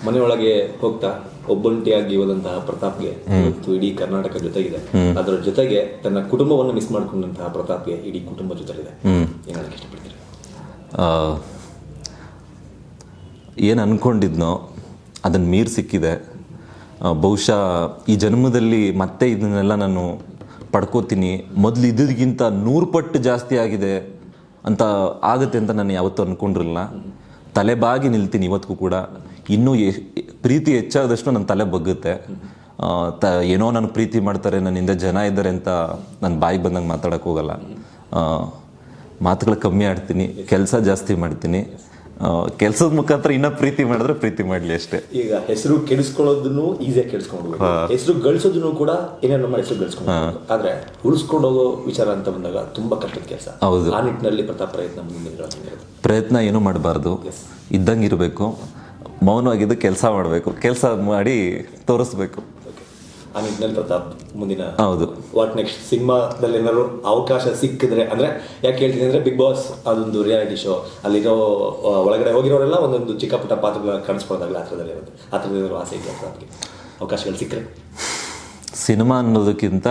ಮನೆಯೊಳಗೆ ಹೋಗ್ತಾ ಒಬ್ಬಂಟಿಯಾಗಿ ಹೋದಂತಹ ಪ್ರತಾಪ್ಗೆ ಇವತ್ತು ಇಡೀ ಕರ್ನಾಟಕ ಜೊತೆಗಿದೆ. ಅದರ ಜೊತೆಗೆ ತನ್ನ ಕುಟುಂಬವನ್ನು ಮಿಸ್ ಮಾಡ್ಕೊಂಡಂತಹ ಪ್ರತಾಪ್ಗೆ ಇಡೀ ಕುಟುಂಬ ಜೊತೆಗಿದೆ. ಏನು ಹೇಳಕ್ಕೆ ಇಷ್ಟಪಡ್ತೀರಿ? ಏನು ಅನ್ಕೊಂಡಿದ್ನೋ ಅದನ್ನು ಮೀರಿ ಸಿಕ್ಕಿದೆ. ಬಹುಶಃ ಈ ಜನ್ಮದಲ್ಲಿ ಮತ್ತೆ ಇದನ್ನೆಲ್ಲ ನಾನು ಪಡ್ಕೋತೀನಿ, ಮೊದಲು ಇದಕ್ಕಿಂತ 100 ಪಟ್ಟು ಜಾಸ್ತಿ ಆಗಿದೆ ಅಂತ ಆಗುತ್ತೆ ಅಂತ ನಾನು ಯಾವತ್ತೂ ಅಂದ್ಕೊಂಡಿರಲಿಲ್ಲ. ತಲೆಬಾಗಿ ನಿಲ್ತೀನಿ ಇವತ್ತಿಗೂ ಕೂಡ. ಇನ್ನೂ ಪ್ರೀತಿ ಹೆಚ್ಚಾದಷ್ಟು ನನ್ನ ತಲೆ ಬಗ್ಗುತ್ತೆ. ಏನೋ ನನಗೆ ಪ್ರೀತಿ ಮಾಡ್ತಾರೆ, ನನ್ನ ಹಿಂದೆ ಜನ ಇದ್ದಾರೆ ಅಂತ ನನ್ನ ಬಾಯಿಗೆ ಬಂದಂಗೆ ಮಾತಾಡೋಕ್ಕೆ ಹೋಗಲ್ಲ. ಮಾತುಗಳು ಕಮ್ಮಿ ಆಡ್ತೀನಿ, ಕೆಲಸ ಜಾಸ್ತಿ ಮಾಡ್ತೀನಿ. ಕೆಲಸದ ಮುಖಾಂತರ ಇನ್ನೂ ಪ್ರೀತಿ ಮಾಡಿದ್ರೆ ಪ್ರೀತಿ ಮಾಡಲಿ ಅಷ್ಟೇ. ಈಗ ಹೆಸರು ಕೆಡಿಸ್ಕೊಳ್ಳೋದನ್ನು ಈಸಿಯಾಗಿ ಕೆಡಿಸ್ಕೊಂಡು, ಹೆಸರು ಗಳಿಸೋದನ್ನು ಕೂಡ ಏನೇನು ನಮ್ಮ ಹೆಸರು ಗಳಿಸ್ಕೊಂಡು, ಆದ್ರೆ ಉಳಿಸ್ಕೊಂಡು ಹೋಗೋ ವಿಚಾರ ಅಂತ ಬಂದಾಗ ತುಂಬಾ ಕಷ್ಟದ ಕೆಲಸ. ಹೌದು. ಆ ನಿಟ್ಟಿನಲ್ಲಿ ಪ್ರತಾಪ್ ಪ್ರಯತ್ನ ಏನೂ ಮಾಡಬಾರ್ದು, ಇದ್ದಂಗೆ ಇರಬೇಕು, ಮೌನವಾಗಿದ್ದು ಕೆಲಸ ಮಾಡಬೇಕು, ಕೆಲಸ ಮಾಡಿ ತೋರಿಸ್ಬೇಕು. ಆ ನಿಟ್ಟಿನಲ್ಲಿ ಪ್ರತಾಪ್ ಮುಂದಿನ ಹೌದು ವಾಟ್ ನೆಕ್ಸ್ಟ್ ಸಿನಿಮಾದಲ್ಲಿ ಏನಾದ್ರು ಅವಕಾಶ ಸಿಕ್ಕಿದ್ರೆ, ಅಂದ್ರೆ ಯಾಕೆ ಹೇಳ್ತೀನಿ ಅಂದ್ರೆ ಬಿಗ್ ಬಾಸ್ ಅದೊಂದು ರಿಯಾಲಿಟಿ ಶೋ, ಅಲ್ಲಿರೋ ಒಳಗಡೆ ಹೋಗಿರೋರೆಲ್ಲ ಒಂದೊಂದು ಚಿಕ್ಕ ಪುಟ್ಟ ಪಾತ್ರಗಳನ್ನ ಕಾಣಿಸ್ಕೊಳ್ಳೋದಾಗಲ್ಲ, ಆ ಥರದಲ್ಲಿ ಇರುತ್ತೆ. ಆ ಥರದ್ದು ಆಸೆ ಇದೆ ಪ್ರತಾಪ್ಗೆ, ಅವಕಾಶಗಳು ಸಿಕ್ಕರೆ? ಸಿನಿಮಾ ಅನ್ನೋದಕ್ಕಿಂತ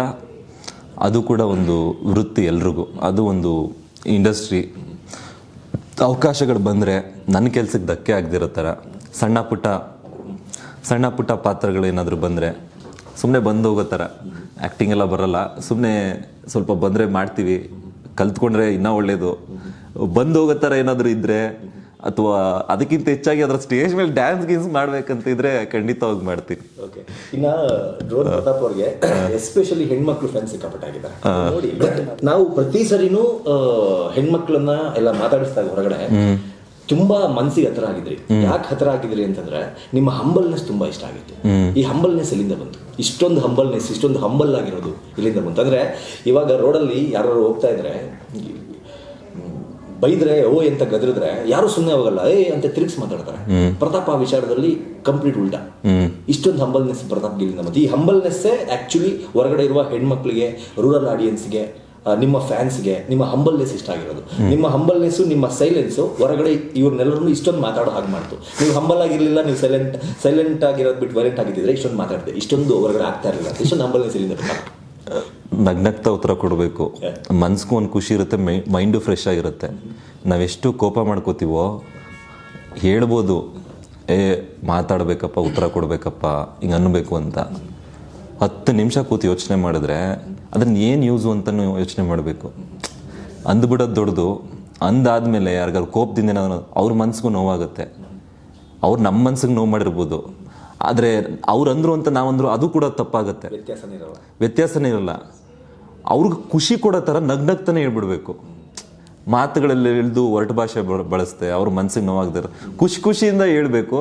ಅದು ಕೂಡ ಒಂದು ವೃತ್ತಿ, ಎಲ್ರಿಗೂ ಅದು ಒಂದು ಇಂಡಸ್ಟ್ರಿ. ಅವಕಾಶಗಳು ಬಂದರೆ ನನ್ನ ಕೆಲಸಕ್ಕೆ ಧಕ್ಕೆ ಆಗದಿರೋ ಥರ ಸಣ್ಣ ಪುಟ್ಟ ಪಾತ್ರಗಳೇನಾದರೂ ಬಂದರೆ ಸುಮ್ಮನೆ ಬಂದು ಹೋಗೋ ಥರ, ಆ್ಯಕ್ಟಿಂಗ್ ಎಲ್ಲ ಬರೋಲ್ಲ, ಸುಮ್ಮನೆ ಸ್ವಲ್ಪ ಬಂದರೆ ಮಾಡ್ತೀವಿ, ಕಲ್ತ್ಕೊಂಡ್ರೆ ಇನ್ನೂ ಒಳ್ಳೆಯದು. ಬಂದು ಹೋಗೋ ಥರ ಏನಾದರೂ ಇದ್ದರೆ, ಅಥವಾ ಅದಕ್ಕಿಂತ ಹೆಚ್ಚಾಗಿ ಅದರ ಸ್ಟೇಜ್ ಮೇಲೆ ಡ್ಯಾನ್ಸ್ ಮಾಡ್ಬೇಕಂತ ಇದ್ರೆ ಖಂಡಿತವಾಗಿ ಮಾಡ್ತೀನಿ. ಓಕೆ. ಇನ್ನು ಡ್ರೋನ್ ಪ್ರತಾಪ್ ಅವ್ರಿಗೆ ಎಸ್ಪೆಷಲಿ ಹೆಣ್ಮಕ್ಳು ಫ್ರೆಂಡ್ಸ್ ಸಿಕ್ಕಾಪಟ್ಟಾಗಿದ್ದಾರೆ ನೋಡಿ. ನಾವು ಪ್ರತಿ ಸರಿನೂ ಹೆಣ್ಮಕ್ಳನ್ನ ಎಲ್ಲ ಮಾತಾಡಿಸಿದಾಗ ಹೊರಗಡೆ ತುಂಬಾ ಮನಸ್ಸಿಗೆ ಹತ್ರ ಆಗಿದ್ರಿ. ಯಾಕೆ ಹತ್ರ ಆಗಿದ್ರಿ ಅಂತಂದ್ರೆ ನಿಮ್ಮ ಹಂಬಲ್ನೆಸ್ ತುಂಬಾ ಇಷ್ಟ ಆಗಿತ್ತು. ಈ ಹಂಬಲ್ನೆಸ್ ಎಲ್ಲಿಂದ ಬಂತು? ಇಷ್ಟೊಂದು ಹಂಬಲ್ನೆಸ್, ಇಷ್ಟೊಂದು ಹಂಬಲ್ ಆಗಿರೋದು ಇಲ್ಲಿಂದ ಬಂತು ಅಂದ್ರೆ, ಇವಾಗ ರೋಡಲ್ಲಿ ಯಾರು ಹೋಗ್ತಾ ಇದ್ರೆ ಬೈದ್ರೆ ಓ ಅಂತ ಗದ್ರಿದ್ರೆ ಯಾರು ಸುಮ್ಮನೆ ಹೋಗಲ್ಲ, ಅಂತ ತಿರುಗಿಸಿ ಮಾತಾಡ್ತಾರೆ. ಪ್ರತಾಪ್ ಆ ವಿಚಾರದಲ್ಲಿ ಕಂಪ್ಲೀಟ್ ಉಲ್ಟಾ. ಇಷ್ಟೊಂದು ಹಂಬಲ್ನೆಸ್ ಪ್ರತಾಪ್ ಗಿಲ್ಲಿಂದ ಬಂತು. ಈ ಹಂಬಲ್ನೆಸ್ಸೇ ಆಕ್ಚುಲಿ ಹೊರಗಡೆ ಇರುವ ಹೆಣ್ಮಕ್ಳಿಗೆ, ರೂರಲ್ ಆಡಿಯನ್ಸ್ಗೆ, ನಿಮ್ಮ ಫ್ಯಾನ್ಸ್ಗೆ ನಿಮ್ಮ ಹಂಬಲ್ನೆಸ್ ಇಷ್ಟ ಆಗಿರೋದು. ನಿಮ್ಮ ಹಂಬಲ್ನೆಸ್ಸು, ನಿಮ್ಮ ಸೈಲೆನ್ಸು ಹೊರಗಡೆ ಇವ್ರನ್ನೆಲ್ಲರೂ ಇಷ್ಟೊಂದು ಮಾತಾಡೋ ಹಾಗೆ ಮಾಡ್ತು. ನೀವು ಹಂಬಲ್ ಆಗಿರ್ಲಿಲ್ಲ, ನೀವು ಸೈಲೆಂಟ್ ಆಗಿರೋದು ಬಿಟ್ಟು ವೈಲೆಂಟ್ ಆಗಿದ್ದಿದ್ರೆ ಇಷ್ಟೊಂದು ಮಾತಾಡ್ದೆ, ಇಷ್ಟೊಂದು ಹೊರಗಡೆ ಆಗ್ತಾ ಇರಲಿಲ್ಲ. ಇಷ್ಟೊಂದು ಹಂಬಲ್ನೆಸ್ ಇಲ್ಲಿಂದ ನಗ್ನಗ್ತಾ ಉತ್ತರ ಕೊಡಬೇಕು. ಮನ್ಸಿಗೂ ಒಂದು ಖುಷಿ ಇರುತ್ತೆ, ಮೈಂಡು ಫ್ರೆಶ್ ಆಗಿರುತ್ತೆ. ನಾವೆಷ್ಟು ಕೋಪ ಮಾಡ್ಕೋತೀವೋ ಹೇಳ್ಬೋದು, ಮಾತಾಡಬೇಕಪ್ಪ, ಉತ್ತರ ಕೊಡಬೇಕಪ್ಪ, ಹಿಂಗೆ ಅನ್ನಬೇಕು ಅಂತ. 10 ನಿಮಿಷ ಕೂತು ಯೋಚನೆ ಮಾಡಿದ್ರೆ ಅದನ್ನ ಏನು ಯೂಸು ಅಂತಲೂ ಯೋಚನೆ ಮಾಡಬೇಕು. ಅಂದ್ಬಿಡೋದು ದೊಡ್ಡದು. ಅಂದಾದ್ಮೇಲೆ ಯಾರಿಗಾರು ಕೋಪದಿಂದ ಏನಾದ್ರು ಅವ್ರ ಮನ್ಸಿಗೂ ನೋವಾಗುತ್ತೆ. ಅವ್ರು ನಮ್ಮ ಮನ್ಸಿಗೆ ನೋವು ಮಾಡಿರ್ಬೋದು, ಆದರೆ ಅವ್ರು ಅಂದರು ಅಂತ ನಾವಂದ್ರು ಅದು ಕೂಡ ತಪ್ಪಾಗುತ್ತೆ. ವ್ಯತ್ಯಾಸನೇ ಇರಲ್ಲ. ಅವ್ರಿಗೆ ಖುಷಿ ಕೊಡೋ ಥರ ನಗ್ನಗ್ತಾನೆ ಹೇಳ್ಬಿಡ್ಬೇಕು. ಮಾತುಗಳಲ್ಲಿ ಇಳಿದು ಹೊರಟು ಭಾಷೆ ಬಳಸ್ತೆ ಅವ್ರ ಮನ್ಸಿಗೆ ನೋವಾಗ್ತಾರೆ. ಖುಷಿಯಿಂದ ಹೇಳ್ಬೇಕು.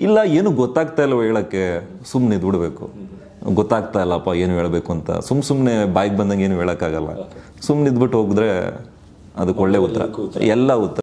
ಇಲ್ಲ ಏನು ಗೊತ್ತಾಗ್ತಾ ಇಲ್ಲವೋ ಹೇಳೋಕ್ಕೆ, ಸುಮ್ಮನೆ ಇದ್ಬಿಡ್ಬೇಕು. ಗೊತ್ತಾಗ್ತಾ ಇಲ್ಲಪ್ಪ ಏನು ಹೇಳಬೇಕು ಅಂತ ಸುಮ್ಮನೆ ಬಾಯಿಗೆ ಬಂದಂಗೆ ಏನು ಹೇಳೋಕ್ಕಾಗಲ್ಲ. ಸುಮ್ಮನೆ ಇದ್ಬಿಟ್ಟು ಹೋಗಿದ್ರೆ ಅದಕ್ಕೆ ಒಳ್ಳೆ ಉತ್ತರ, ಎಲ್ಲ ಉತ್ತರ